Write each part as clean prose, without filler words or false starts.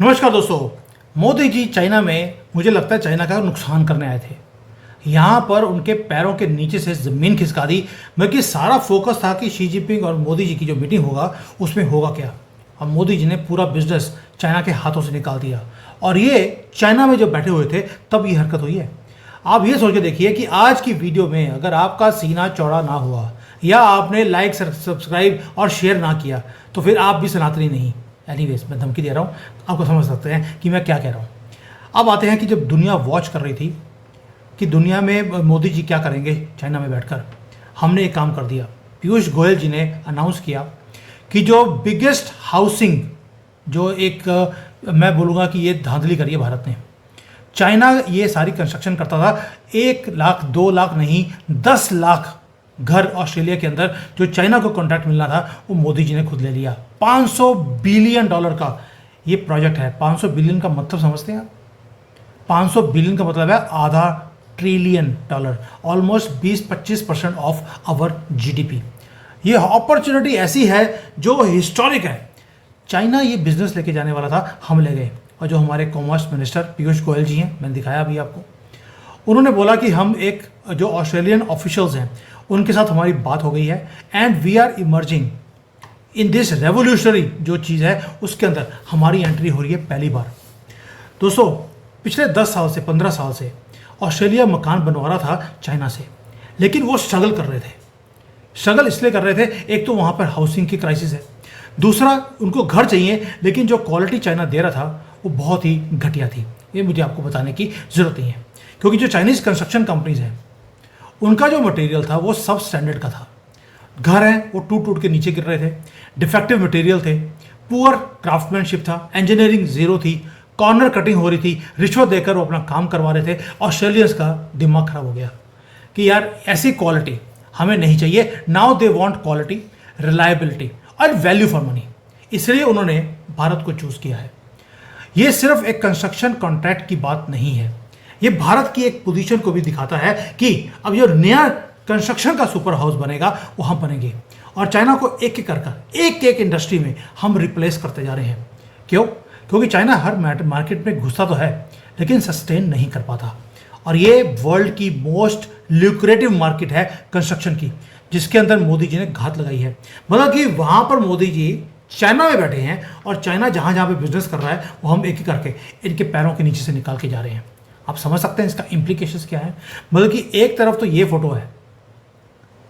नमस्कार दोस्तों। मोदी जी चाइना में मुझे लगता है चाइना का नुकसान करने आए थे। यहाँ पर उनके पैरों के नीचे से ज़मीन खिसका दी, बल्कि सारा फोकस था कि शी जिनपिंग और मोदी जी की जो मीटिंग होगा उसमें होगा क्या। और मोदी जी ने पूरा बिजनेस चाइना के हाथों से निकाल दिया और ये चाइना में जब बैठे हुए थे तब ये हरकत हुई है। आप ये सोच के देखिए कि आज की वीडियो में अगर आपका सीना चौड़ा ना हुआ या आपने लाइक सब्सक्राइब और शेयर ना किया तो फिर आप भी सनातनी नहीं। एनीवेज, मैं धमकी दे रहा हूँ, आपको समझ सकते हैं कि मैं क्या कह रहा हूँ। अब आते हैं कि जब दुनिया वॉच कर रही थी कि दुनिया में मोदी जी क्या करेंगे चाइना में बैठकर, हमने एक काम कर दिया। पीयूष गोयल जी ने अनाउंस किया कि जो बिगेस्ट हाउसिंग, जो एक मैं बोलूँगा कि ये धांधली करी है भारत ने। चाइना ये सारी कंस्ट्रक्शन करता था, 1 लाख 2 लाख नहीं 10 लाख घर ऑस्ट्रेलिया के अंदर जो चाइना को कॉन्ट्रैक्ट मिलना था वो मोदी जी ने खुद ले लिया। $500 बिलियन का ये प्रोजेक्ट है। 500 बिलियन का मतलब समझते हैं आप? 500 बिलियन का मतलब है आधा trillion dollar, almost 20-25% of our GDP. ये अपॉर्चुनिटी ऐसी है जो हिस्टोरिक है। चाइना ये बिजनेस लेके जाने वाला था, हम ले गए। और जो हमारे कॉमर्स मिनिस्टर पीयूष गोयल जी हैं, मैंने दिखाया अभी आपको, उन्होंने बोला कि हम एक जो ऑस्ट्रेलियन ऑफिशियल्स हैं उनके साथ हमारी बात हो गई है and we are emerging in this revolutionary जो चीज़ है उसके अंदर हमारी एंट्री हो रही है पहली बार। दोस्तों, पिछले 10 साल से 15 साल से ऑस्ट्रेलिया मकान बनवा रहा था चाइना से, लेकिन वो स्ट्रगल कर रहे थे। स्ट्रगल इसलिए कर रहे थे, एक तो वहाँ पर हाउसिंग की क्राइसिस है, दूसरा उनको घर चाहिए, लेकिन जो क्वालिटी चाइना दे रहा था वो बहुत ही घटिया थी। ये मुझे आपको बताने की ज़रूरत नहीं है, क्योंकि जो चाइनीज़ कंस्ट्रक्शन कंपनीज हैं उनका जो मटेरियल था वो सब स्टैंडर्ड का था। घर हैं वो टूट टूट के नीचे गिर रहे थे, डिफेक्टिव मटेरियल थे, पुअर क्राफ्टमैनशिप था, इंजीनियरिंग ज़ीरो थी, कॉर्नर कटिंग हो रही थी, रिश्वत देकर वो अपना काम करवा रहे थे। ऑस्ट्रेलियंस का दिमाग खराब हो गया कि यार ऐसी क्वालिटी हमें नहीं चाहिए। Now they want quality, reliability और वैल्यू फॉर मनी। इसलिए उन्होंने भारत को चूज़ किया है। ये सिर्फ एक कंस्ट्रक्शन कॉन्ट्रैक्ट की बात नहीं है, ये भारत की एक पोजीशन को भी दिखाता है कि अब जो नया कंस्ट्रक्शन का सुपर हाउस बनेगा वो हम बनेंगे और चाइना को एक एक कर एक इंडस्ट्री में हम रिप्लेस करते जा रहे हैं। क्यों? क्योंकि चाइना हर मार्केट में घुसता तो है लेकिन सस्टेन नहीं कर पाता। और ये वर्ल्ड की मोस्ट ल्यूक्रेटिव मार्केट है कंस्ट्रक्शन की, जिसके अंदर मोदी जी ने घात लगाई है। मतलब कि वहाँ पर मोदी जी चाइना में बैठे हैं और चाइना जहाँ जहाँ पे बिजनेस कर रहा है वो हम एक एक करके इनके पैरों के नीचे से निकाल के जा रहे हैं। आप समझ सकते हैं इसका इम्प्लीकेशंस क्या है। मतलब कि एक तरफ तो ये फोटो है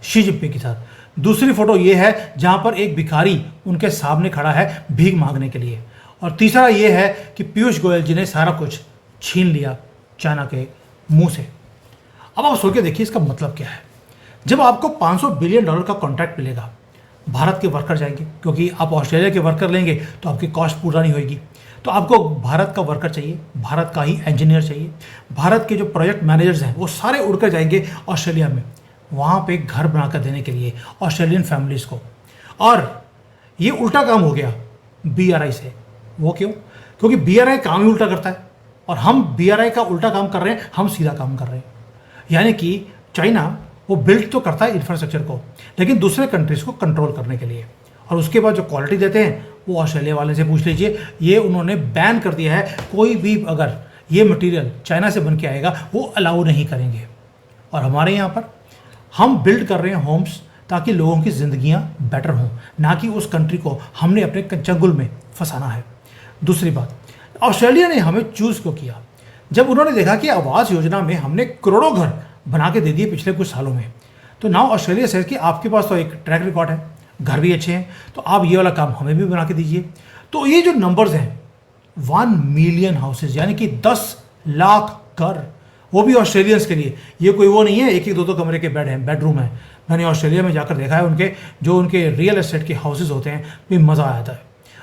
शी जिनपिंग के साथ, दूसरी फोटो ये है जहाँ पर एक भिखारी उनके सामने खड़ा है भीख मांगने के लिए, और तीसरा ये है कि पीयूष गोयल जी ने सारा कुछ छीन लिया चाइना के मुंह से। अब आप सोच के देखिए इसका मतलब क्या है। जब आपको $500 बिलियन का कॉन्ट्रैक्ट मिलेगा, भारत के वर्कर जाएंगे, क्योंकि आप ऑस्ट्रेलिया के वर्कर लेंगे तो आपकी कॉस्ट पूरा नहीं होगी, तो आपको भारत का वर्कर चाहिए, भारत का ही इंजीनियर चाहिए। भारत के जो प्रोजेक्ट मैनेजर्स हैं वो सारे उड़कर जाएंगे ऑस्ट्रेलिया में, वहाँ पे घर बनाकर देने के लिए ऑस्ट्रेलियन फैमिलीज़ को। और ये उल्टा काम हो गया BRI से। वो क्यों? क्योंकि BRI काम ही उल्टा करता है और हम BRI का उल्टा काम कर रहे हैं, हम सीधा काम कर रहे हैं। यानी कि चाइना वो बिल्ड तो करता है इंफ्रास्ट्रक्चर को, लेकिन दूसरे कंट्रीज़ को कंट्रोल करने के लिए, और उसके बाद जो क्वालिटी देते हैं वो ऑस्ट्रेलिया वाले से पूछ लीजिए। ये उन्होंने बैन कर दिया है, कोई भी अगर ये मटेरियल चाइना से बन के आएगा वो अलाउ नहीं करेंगे। और हमारे यहाँ पर हम बिल्ड कर रहे हैं होम्स ताकि लोगों की ज़िंदगियाँ बेटर हों, ना कि उस कंट्री को हमने अपने चंगुल में फंसाना है। दूसरी बात, ऑस्ट्रेलिया ने हमें चूज़ क्यों किया? जब उन्होंने देखा कि आवास योजना में हमने करोड़ों घर बना के दे दिए पिछले कुछ सालों में, तो नाउ ऑस्ट्रेलिया से कि आपके पास तो एक ट्रैक रिकॉर्ड है, घर भी अच्छे हैं, तो आप ये वाला काम हमें भी बना के दीजिए। तो ये जो नंबर्स हैं 1 मिलियन हाउसेज, यानी कि 10 लाख घर, वो भी ऑस्ट्रेलियंस के लिए। ये कोई वो नहीं है एक एक दो कमरे के बेडरूम है। मैंने ऑस्ट्रेलिया में जाकर देखा है उनके रियल एस्टेट के हाउसेज होते हैं, भी मज़ा आता है।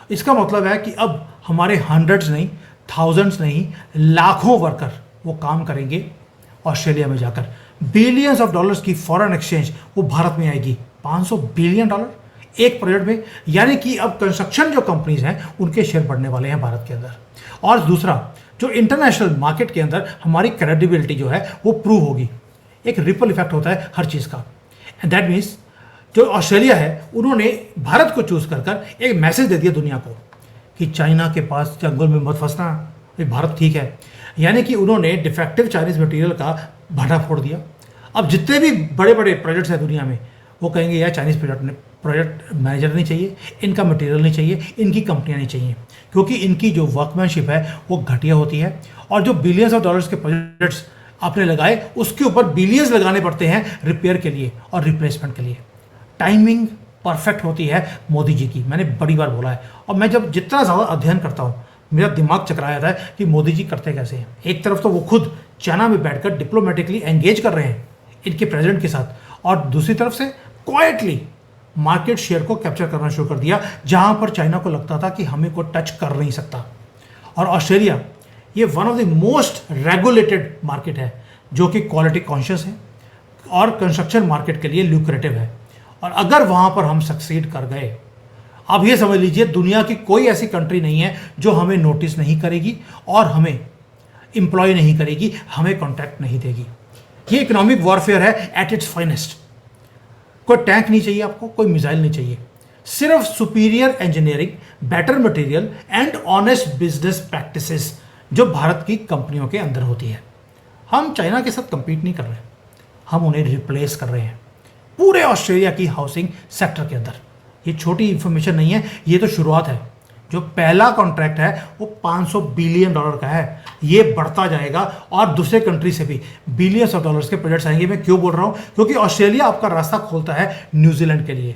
इसका मतलब है कि अब हमारे हंड्रेड्स नहीं, थाउजेंड्स नहीं, लाखों वर्कर वो काम करेंगे ऑस्ट्रेलिया में जाकर। बिलियंस ऑफ डॉलर्स की फॉरेन एक्सचेंज वो भारत में आएगी। $500 बिलियन एक प्रोजेक्ट में, यानी कि अब कंस्ट्रक्शन जो कंपनीज हैं उनके शेयर बढ़ने वाले हैं भारत के अंदर। और दूसरा, जो इंटरनेशनल मार्केट के अंदर हमारी क्रेडिबिलिटी जो है वो प्रूव होगी। एक रिपल इफेक्ट होता है हर चीज़ का, एंड दैट मीन्स जो ऑस्ट्रेलिया है उन्होंने भारत को चूज कर एक मैसेज दे दिया दुनिया को कि चाइना के पास जंगल में मत फंसना, ये भारत ठीक है। यानी कि उन्होंने डिफेक्टिव चाइनीज मटेरियल का भंडा फोड़ दिया। अब जितने भी बड़े बड़े प्रोजेक्ट्स हैं दुनिया में, वो कहेंगे यार चाइनीज प्रोजेक्ट मैनेजर नहीं चाहिए, इनका मटेरियल नहीं चाहिए, इनकी कंपनियां नहीं चाहिए, क्योंकि इनकी जो वर्कमैनशिप है वो घटिया होती है। और जो बिलियंस ऑफ डॉलर्स के प्रोजेक्ट्स आपने लगाए, उसके ऊपर बिलियंस लगाने पड़ते हैं रिपेयर के लिए और रिप्लेसमेंट के लिए। टाइमिंग परफेक्ट होती है मोदी जी की, मैंने बड़ी बार बोला है। और मैं जब जितना ज़्यादा अध्ययन करता हूँ, मेरा दिमाग चकराया जाता है कि मोदी जी करते कैसे हैं। एक तरफ तो वो खुद चाइना में बैठकर डिप्लोमेटिकली एंगेज कर रहे हैं इनके प्रेसिडेंट के साथ, और दूसरी तरफ से क्वाइटली मार्केट शेयर को कैप्चर करना शुरू कर दिया, जहां पर चाइना को लगता था कि हमें कोई टच कर नहीं सकता। और ऑस्ट्रेलिया ये one of the most regulated market है, जो कि क्वालिटी कॉन्शियस है और कंस्ट्रक्शन मार्केट के लिए ल्यूक्रेटिव है। और अगर वहां पर हम सक्सीड कर गए, अब ये समझ लीजिए दुनिया की कोई ऐसी कंट्री नहीं है जो हमें नोटिस नहीं करेगी और हमें एम्प्लॉय नहीं करेगी, हमें कॉन्ट्रैक्ट नहीं देगी। ये इकोनॉमिक वॉरफेयर है एट इट्स फाइनेस्ट। कोई टैंक नहीं चाहिए आपको, कोई मिसाइल नहीं चाहिए, सिर्फ superior engineering, better material and honest business practices जो भारत की कंपनियों के अंदर होती है। हम चाइना के साथ कंपीट नहीं कर रहे, हम उन्हें रिप्लेस कर रहे हैं पूरे ऑस्ट्रेलिया की हाउसिंग सेक्टर के अंदर। ये छोटी इंफॉर्मेशन नहीं है, ये तो शुरुआत है। जो पहला कॉन्ट्रैक्ट है वो 500 बिलियन डॉलर का है, ये बढ़ता जाएगा और दूसरे कंट्री से भी बिलियंस ऑफ डॉलर्स के प्रोजेक्ट्स आएंगे। मैं क्यों बोल रहा हूँ? क्योंकि ऑस्ट्रेलिया आपका रास्ता खोलता है न्यूजीलैंड के लिए,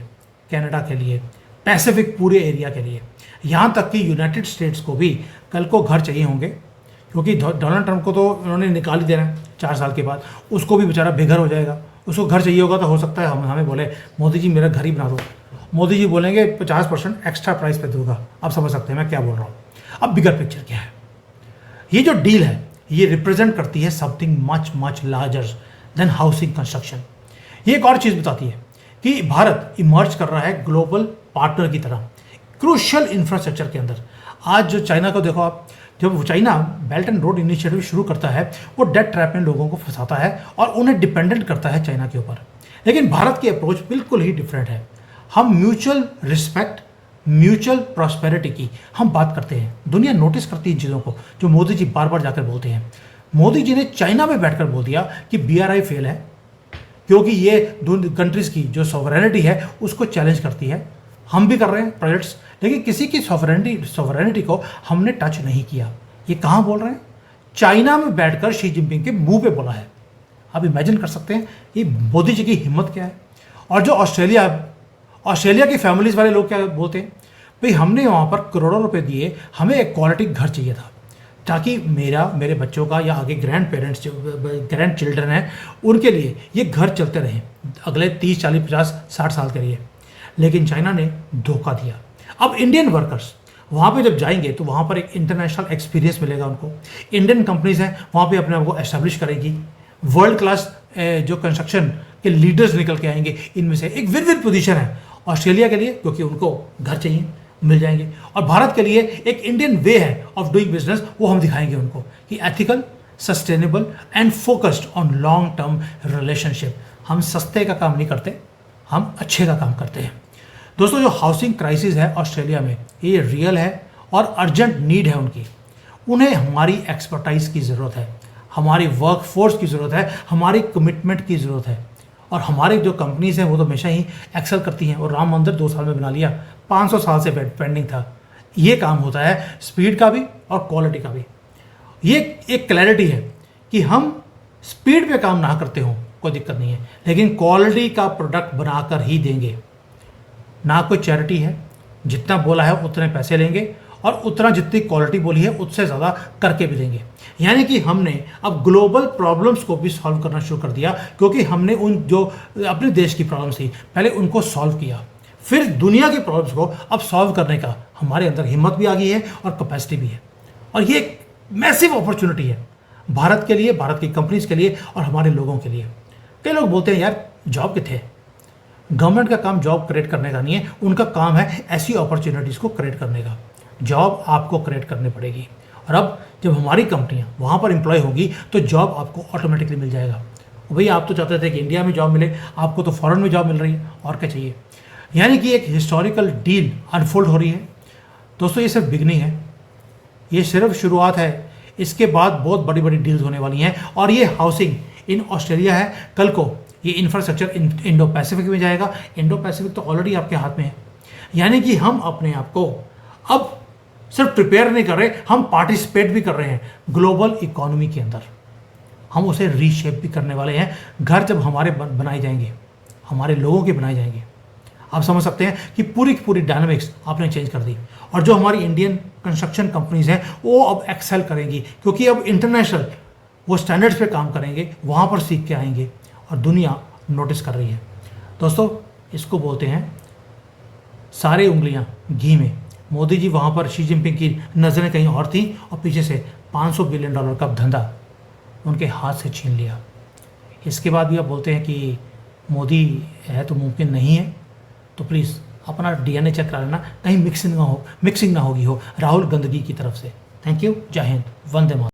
कनाडा के लिए, पैसिफिक पूरे एरिया के लिए, यहाँ तक कि यूनाइटेड स्टेट्स को भी कल को घर चाहिए होंगे, क्योंकि डोनाल्ड ट्रंप को तो उन्होंने निकाल ही देना है 4 साल के बाद, उसको भी बेचारा बेघर हो जाएगा, उसको घर चाहिए होगा। तो हो सकता है हमें बोले मोदी जी मेरा घर ही बना दो, मोदी जी बोलेंगे 50% एक्स्ट्रा प्राइस पे दूंगा। आप समझ सकते हैं मैं क्या बोल रहा हूँ। अब बिगर पिक्चर क्या है? ये जो डील है ये रिप्रेजेंट करती है something much much larger than housing construction. ये एक और चीज़ बताती है कि भारत इमर्ज कर रहा है ग्लोबल पार्टनर की तरह क्रूशियल इंफ्रास्ट्रक्चर के अंदर। आज जो चाइना को देखो आप, जब China belt and road initiative शुरू करता है, वो डेट ट्रैप में लोगों को फंसाता है और उन्हें डिपेंडेंट करता है चाइना के ऊपर। लेकिन भारत की अप्रोच बिल्कुल ही डिफरेंट है। हम म्यूचुअल रिस्पेक्ट, म्यूचुअल प्रॉस्पेरिटी की हम बात करते हैं। दुनिया नोटिस करती है इन चीज़ों को जो मोदी जी बार बार जाकर बोलते हैं। मोदी जी ने चाइना में बैठकर बोल दिया कि BRI फेल है, क्योंकि ये कंट्रीज़ की जो सॉवरेनिटी है उसको चैलेंज करती है। हम भी कर रहे हैं प्रोजेक्ट्स, लेकिन किसी की सॉवरेनिटी को हमने टच नहीं किया। ये कहाँ बोल रहे हैं? चाइना में बैठकर शी जिनपिंग के मुंह पे बोला है। आप इमेजिन कर सकते हैं ये मोदी जी की हिम्मत क्या है। और जो ऑस्ट्रेलिया की फैमिलीज वाले लोग क्या बोलते हैं, भाई हमने वहाँ पर करोड़ों रुपए दिए, हमें एक क्वालिटी घर चाहिए था ताकि मेरे बच्चों का या आगे ग्रैंड चिल्ड्रन हैं उनके लिए ये घर चलते रहें अगले 30, 40, 50, 60 साल के लिए। लेकिन चाइना ने धोखा दिया। अब इंडियन वर्कर्स वहाँ पे जब जाएंगे तो वहाँ पर एक इंटरनेशनल एक्सपीरियंस मिलेगा उनको। इंडियन कंपनीज हैं वहाँ पे अपने आप को एस्टेब्लिश करेगी, वर्ल्ड क्लास जो कंस्ट्रक्शन के लीडर्स निकल के आएंगे। इनमें से एक विन विन पोजीशन है ऑस्ट्रेलिया के लिए, क्योंकि उनको घर चाहिए, मिल जाएंगे, और भारत के लिए एक इंडियन वे है ऑफ डूइंग बिजनेस, वो हम दिखाएंगे उनको कि ethical, sustainable and focused on long term relationship. हम सस्ते का काम नहीं करते, हम अच्छे का काम करते हैं। दोस्तों, जो हाउसिंग क्राइसिस है ऑस्ट्रेलिया में ये रियल है और अर्जेंट नीड है उनकी। उन्हें हमारी एक्सपर्टाइज की ज़रूरत है, हमारी वर्क फोर्स की ज़रूरत है, हमारी कमिटमेंट की ज़रूरत है। और हमारी जो कंपनीज हैं वो तो हमेशा ही एक्सेल करती हैं। और राम मंदिर 2 साल में बना लिया, 500 साल से पेंडिंग था। ये काम होता है स्पीड का भी और क्वालिटी का भी। ये एक क्लैरिटी है कि हम स्पीड पे काम ना करते हों कोई दिक्कत नहीं है, लेकिन क्वालिटी का प्रोडक्ट बनाकर ही देंगे। ना कोई चैरिटी है, जितना बोला है उतने पैसे लेंगे और उतना जितनी क्वालिटी बोली है उससे ज़्यादा करके भी देंगे। यानी कि हमने अब ग्लोबल प्रॉब्लम्स को भी सॉल्व करना शुरू कर दिया, क्योंकि हमने उन जो अपने देश की प्रॉब्लम्स थी पहले उनको सॉल्व किया, फिर दुनिया की प्रॉब्लम्स को अब सॉल्व करने का हमारे अंदर हिम्मत भी आ गई है और कैपेसिटी भी है। और ये एक मैसिव अपॉर्चुनिटी है भारत के लिए, भारत की कंपनीज के लिए और हमारे लोगों के लिए। कई लोग बोलते हैं यार जॉब कितने, गवर्नमेंट का काम जॉब क्रिएट करने का नहीं है, उनका काम है ऐसी अपॉर्चुनिटीज़ को क्रिएट करने का। जॉब आपको क्रिएट करनी पड़ेगी। और अब जब हमारी कंपनियां वहाँ पर एम्प्लॉय होगी तो जॉब आपको ऑटोमेटिकली मिल जाएगा। भाई आप तो चाहते थे कि इंडिया में जॉब मिले, आपको तो फॉरेन में जॉब मिल रही है, और क्या चाहिए। यानी कि एक हिस्टोरिकल डील अनफोल्ड हो रही है। दोस्तों ये सिर्फ बिगनिंग है, ये सिर्फ शुरुआत है। इसके बाद बहुत बड़ी बड़ी डील्स होने वाली हैं। और ये हाउसिंग इन ऑस्ट्रेलिया है, कल को ये इंफ्रास्ट्रक्चर इंडो पैसिफिक में जाएगा। इंडो पैसिफिक तो ऑलरेडी आपके हाथ में है। यानी कि हम अपने आप को अब सिर्फ प्रिपेयर नहीं कर रहे, हम पार्टिसिपेट भी कर रहे हैं ग्लोबल इकोनॉमी के अंदर। हम उसे रीशेप भी करने वाले हैं। घर जब हमारे बनाए जाएंगे, हमारे लोगों के बनाए जाएंगे, आप समझ सकते हैं कि पूरी की पूरी डायनामिक्स आपने चेंज कर दी। और जो हमारी इंडियन कंस्ट्रक्शन कंपनीज हैं वो अब एक्सेल करेंगी, क्योंकि अब इंटरनेशनल वो स्टैंडर्ड्स पे काम करेंगे, वहाँ पर सीख के आएंगे और दुनिया नोटिस कर रही है। दोस्तों इसको बोलते हैं सारी उंगलियाँ घी में। मोदी जी वहाँ पर शी जिनपिंग की नज़रें कहीं और थी और पीछे से $500 बिलियन का धंधा उनके हाथ से छीन लिया। इसके बाद भी आप बोलते हैं कि मोदी है तो मुमकिन नहीं है, तो प्लीज़ अपना DNA चेक करा लेना, कहीं मिक्सिंग ना होगी हो राहुल गंदगी की तरफ से। थैंक यू, जय हिंद, वंदे मातरम।